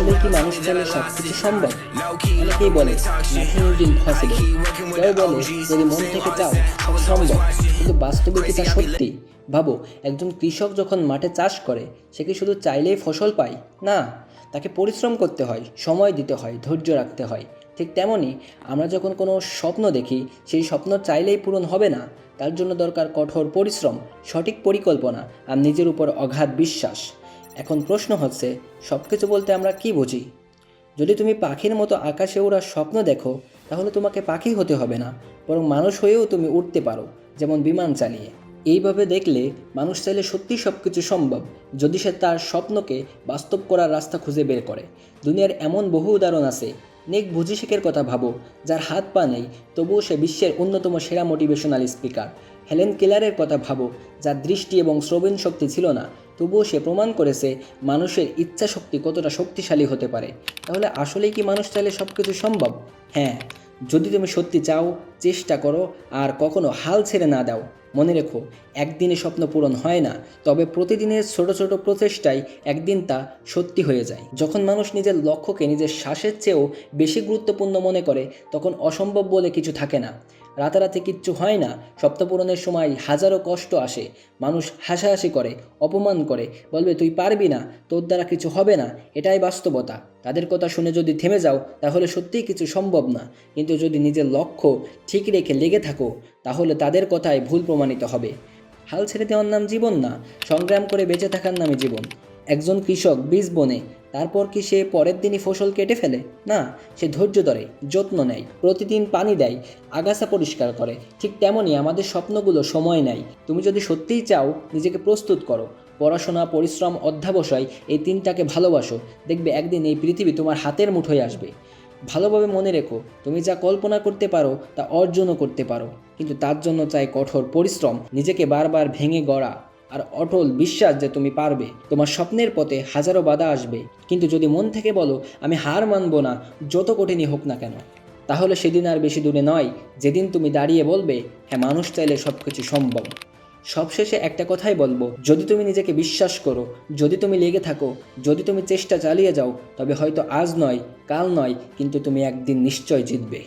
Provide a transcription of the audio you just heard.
আসলে কি মানুষ চাইলে সবকিছু সম্ভব? অনেকেই বলে নাথিং ইজ ইম্পসিবল, কেউ বলে যদি মন থেকে চাও সব সম্ভব। কিন্তু বাস্তবে কি তা সত্যি? ভাবো, একজন কৃষক যখন মাঠে চাষ করে, সে কি শুধু চাইলেই ফসল পায়? না, তাকে পরিশ্রম করতে হয়, সময় দিতে হয়, ধৈর্য রাখতে হয়। ঠিক তেমনই আমরা যখন কোনো স্বপ্ন দেখি, সেই স্বপ্ন চাইলেই পূরণ হবে না। তার জন্য দরকার কঠোর পরিশ্রম, সঠিক পরিকল্পনা আর নিজের উপর অগাধ বিশ্বাস। এখন প্রশ্ন হচ্ছে, সব কিছু বলতে আমরা কি বুঝি? যদি তুমি পাখির মতো আকাশে ওড়ার স্বপ্ন দেখো, তাহলে তোমাকে পাখি হতে হবে না, বরং মানুষ হয়েও তুমি উড়তে পারো, যেমন বিমান চালিয়ে। এইভাবে দেখলে মানুষ চাইলে সত্যি সব কিছু সম্ভব, যদি সে তার স্বপ্নকে বাস্তব করার রাস্তা খুঁজে বের করে। দুনিয়ার এমন বহু উদাহরণ আছে। নিক ভুজিসেকের কথা ভাবো, যার হাত পা নেই, তবুও সে বিশ্বের অন্যতম সেরা মোটিভেশনাল স্পিকার। হেলেন কেলারের কথা ভাবো, যার দৃষ্টি এবং শ্রবণ শক্তি ছিল না, তবুও সে প্রমাণ করেছে মানুষের ইচ্ছা শক্তি কতটা শক্তিশালী হতে পারে। তাহলে আসলেই কি মানুষ চাইলে সব কিছু সম্ভব? হ্যাঁ, যদি তুমি সত্যি চাও, চেষ্টা করো আর কখনো হাল ছেড়ে না দাও। মনে রেখো, একদিনে স্বপ্ন পূরণ হয় না, তবে প্রতিদিনের ছোট ছোট প্রচেষ্টাই একদিন তা সত্যি হয়ে যায়। যখন মানুষ নিজের লক্ষ্যকে নিজের শ্বাসের চেয়েও বেশি গুরুত্বপূর্ণ মনে করে, তখন অসম্ভব বলে কিছু থাকে না। রাতারাতি কিচ্ছু হয় না। স্বপ্ন পূরণের সময় হাজারো কষ্ট আসে। মানুষ হাসাহাসি করে, অপমান করে, বলবে তুই পারবি না, তোর দ্বারা কিছু হবে না। এটাই বাস্তবতা। তাদের কথা শুনে যদি থেমে যাও, তাহলে সত্যিই কিছু সম্ভব না। কিন্তু যদি নিজের লক্ষ্য ঠিক রেখে লেগে থাকো, তাহলে তাদের কথায় ভুল প্রমাণিত হবে। হাল ছেড়ে দেওয়ার নাম জীবন না, সংগ্রাম করে বেঁচে থাকার নামে জীবন। একজন কৃষক বীজ বোনে, তারপর কি সে পরের দিনই ফসল কেটে ফেলে? না, সে ধৈর্য ধরে, যত্ন নেয়, প্রতিদিন পানি দেয়, আগাছা পরিষ্কার করে। ঠিক তেমনই আমাদের স্বপ্নগুলো সময় নেয়। তুমি যদি সত্যিই চাও, নিজেকে প্রস্তুত করো। পড়াশোনা, পরিশ্রম, অধ্যাবসায়, এই তিনটাকে ভালোবাসো। দেখবে একদিন এই পৃথিবী তোমার হাতের মুঠোয় আসবে। ভালোভাবে মনে রেখো, তুমি যা কল্পনা করতে পারো তা অর্জনও করতে পারো, কিন্তু তার জন্য চাই কঠোর পরিশ্রম, নিজেকে বারবার ভেঙে গড়া আর অটল বিশ্বাস যে তুমি পারবে। তোমার স্বপ্নের পথে হাজারো বাধা আসবে, কিন্তু যদি মন থেকে বলো আমি হার মানব না, যত কঠিনই হোক না কেন, তাহলে সেদিন আর বেশি দূরে নয়, যেদিন তুমি দাঁড়িয়ে বলবে হ্যাঁ, মানুষ চাইলে সব কিছু সম্ভব। সবশেষে একটা কথাই বলবো, যদি তুমি নিজেকে বিশ্বাস করো, যদি তুমি লেগে থাকো, যদি তুমি চেষ্টা চালিয়ে যাও, তবে হয়তো আজ নয়, কাল নয়, কিন্তু তুমি একদিন নিশ্চয় জিতবে।